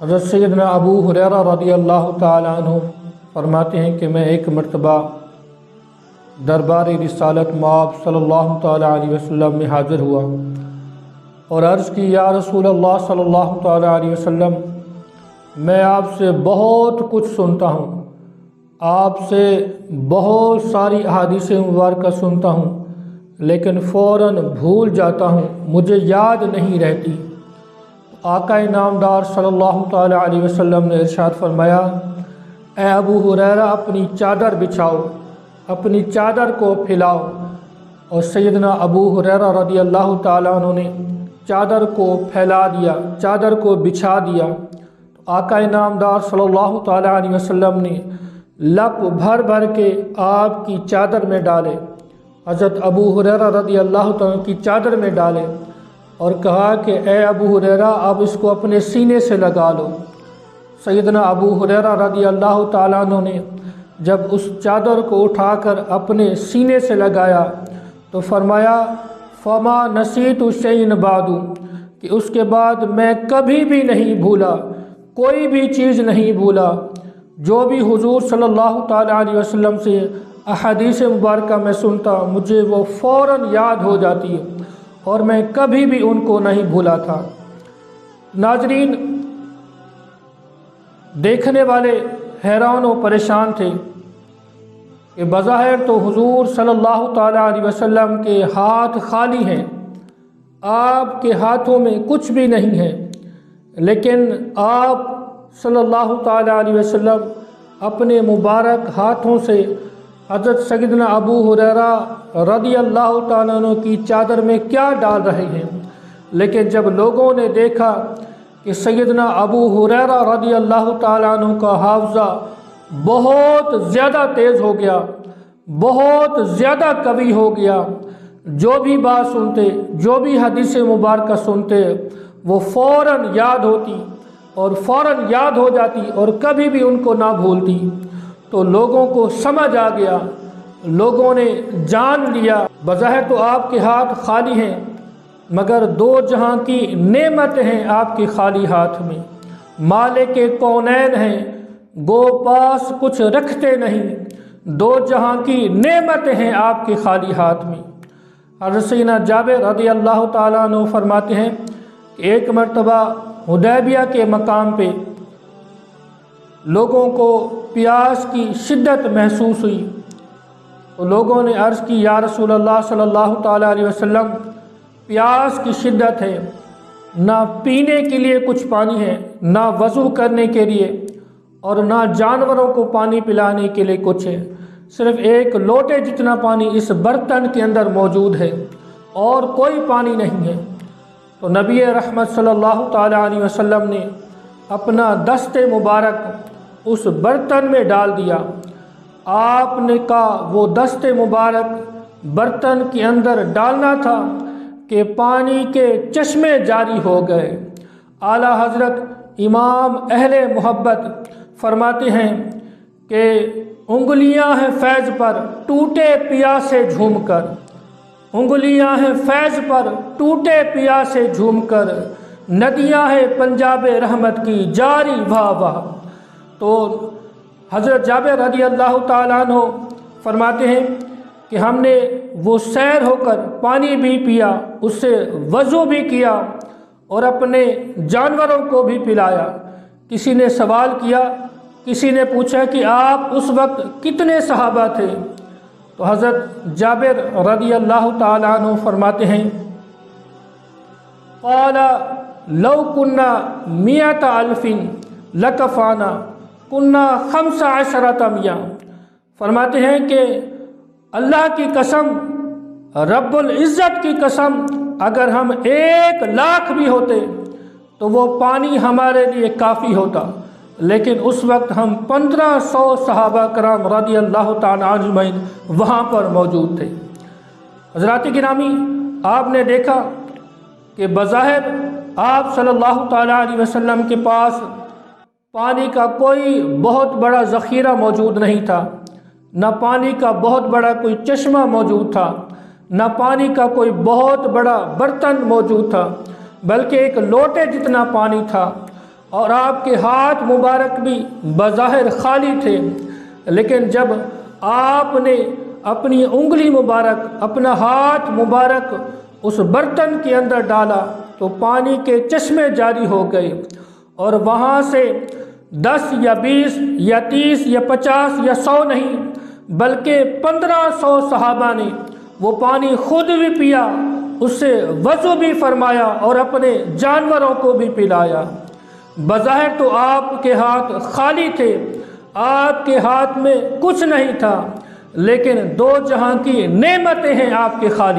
حضرت سیدنا ابو ہریرہ رضی اللہ تعالیٰ عنہ فرماتے ہیں کہ میں ایک مرتبہ دربار رسالت مآب صلی اللہ تعالیٰ علیہ وسلم میں حاضر ہوا اور عرض کی یا رسول اللہ صلی اللہ تعالیٰ علیہ وسلم، میں آپ سے بہت کچھ سنتا ہوں، آپ سے بہت ساری احادیث مبارکہ سنتا ہوں، لیکن فوراً بھول جاتا ہوں، مجھے یاد نہیں رہتی۔ آقا نامدار صلی اللہ تعالیٰ علیہ وسلم نے ارشاد فرمایا، اے ابو ہریرہ اپنی چادر بچھاؤ، اپنی چادر کو پھیلاؤ۔ اور سیدنا ابو ہریرہ رضی اللہ تعالیٰ عنہ نے چادر کو پھیلا دیا، چادر کو بچھا دیا۔ آقا نامدار صلی اللہ تعالیٰ علیہ وسلم نے لپ بھر بھر کے آپ کی چادر میں ڈالے، حضرت ابو ہریرہ رضی اللہ تعالیٰ کی چادر میں ڈالے اور کہا کہ اے ابو ہریرہ اب اس کو اپنے سینے سے لگا لو۔ سیدنا ابو ہریرہ رضی اللہ تعالیٰ عنہ نے جب اس چادر کو اٹھا کر اپنے سینے سے لگایا تو فرمایا فما نسیت شیئا بعد، کہ اس کے بعد میں کبھی بھی نہیں بھولا، کوئی بھی چیز نہیں بھولا۔ جو بھی حضور صلی اللہ تعالیٰ علیہ وسلم سے احادیث مبارکہ میں سنتا مجھے وہ فوراً یاد ہو جاتی ہے اور میں کبھی بھی ان کو نہیں بھولا تھا۔ ناظرین، دیکھنے والے حیران و پریشان تھے کہ بظاہر تو حضور صلی اللہ تعالیٰ علیہ وسلم کے ہاتھ خالی ہیں، آپ کے ہاتھوں میں کچھ بھی نہیں ہے، لیکن آپ صلی اللہ تعالیٰ علیہ وسلم اپنے مبارک ہاتھوں سے حضرت سیدنا ابو ہریرہ رضی اللہ تعالیٰ عنہ کی چادر میں کیا ڈال رہے ہیں۔ لیکن جب لوگوں نے دیکھا کہ سیدنا ابو ہریرہ رضی اللہ تعالیٰ عنہ کا حافظہ بہت زیادہ تیز ہو گیا، بہت زیادہ قوی ہو گیا، جو بھی بات سنتے، جو بھی حدیث مبارکہ سنتے وہ فوراً یاد ہوتی اور فوراً یاد ہو جاتی اور کبھی بھی ان کو نہ بھولتی، تو لوگوں کو سمجھ آ گیا، لوگوں نے جان لیا بظاہر تو آپ کے ہاتھ خالی ہیں مگر دو جہاں کی نعمت ہیں آپ کے خالی ہاتھ میں، مالک کونین ہیں، گو پاس کچھ رکھتے نہیں، دو جہاں کی نعمت ہیں آپ کے خالی ہاتھ میں۔ حضرت سیدنا جابر رضی اللہ تعالیٰ عنہ فرماتے ہیں کہ ایک مرتبہ حدیبیہ کے مقام پہ لوگوں کو پیاس کی شدت محسوس ہوئی تو لوگوں نے عرض کی یا رسول اللہ صلی اللہ تعالیٰ علیہ وسلم، پیاس کی شدت ہے، نہ پینے کے لیے کچھ پانی ہے، نہ وضو کرنے کے لیے اور نہ جانوروں کو پانی پلانے کے لیے کچھ ہے، صرف ایک لوٹے جتنا پانی اس برتن کے اندر موجود ہے اور کوئی پانی نہیں ہے۔ تو نبی رحمت صلی اللہ تعالیٰ علیہ وسلم نے اپنا دست مبارک اس برتن میں ڈال دیا۔ آپ نے کہا وہ دست مبارک برتن کے اندر ڈالنا تھا کہ پانی کے چشمے جاری ہو گئے۔ اعلیٰ حضرت امام اہل محبت فرماتے ہیں کہ انگلیاں ہیں فیض پر ٹوٹے پیاسے جھوم کر، انگلیاں ہیں فیض پر ٹوٹے پیاسے جھوم کر، ندیاں ہیں پنجاب رحمت کی جاری واہ واہ۔ تو حضرت جابر رضی اللہ تعالیٰ عنہ فرماتے ہیں کہ ہم نے وہ سیر ہو کر پانی بھی پیا، اس سے وضو بھی کیا اور اپنے جانوروں کو بھی پلایا۔ کسی نے سوال کیا، کسی نے پوچھا کہ آپ اس وقت کتنے صحابہ تھے؟ تو حضرت جابر رضی اللہ تعالیٰ عنہ فرماتے ہیں قال لو کنا 100 الف لکفانا کنا 15 100۔ فرماتے ہیں کہ اللہ کی قسم، رب العزت کی قسم، اگر ہم 1,00,000 بھی ہوتے تو وہ پانی ہمارے لیے کافی ہوتا، لیکن اس وقت ہم 1500 صحابہ کرام رضی اللہ تعالیٰ اجمعین وہاں پر موجود تھے۔ حضرات گرامی، آپ نے دیکھا کہ بظاہر آپ صلی اللہ تعالیٰ علیہ وسلم کے پاس پانی کا کوئی بہت بڑا ذخیرہ موجود نہیں تھا، نہ پانی کا بہت بڑا کوئی چشمہ موجود تھا، نہ پانی کا کوئی بہت بڑا برتن موجود تھا، بلکہ ایک لوٹے جتنا پانی تھا اور آپ کے ہاتھ مبارک بھی بظاہر خالی تھے، لیکن جب آپ نے اپنی انگلی مبارک، اپنا ہاتھ مبارک اس برتن کے اندر ڈالا تو پانی کے چشمے جاری ہو گئے، اور وہاں سے 10 یا 20 یا 30 یا 50 یا 100 نہیں بلکہ 1500 صحابہ نے وہ پانی خود بھی پیا، اس سے وضو بھی فرمایا اور اپنے جانوروں کو بھی پلایا۔ بظاہر تو آپ کے ہاتھ خالی تھے، آپ کے ہاتھ میں کچھ نہیں تھا، لیکن دو جہاں کی نعمتیں ہیں آپ کے خالی۔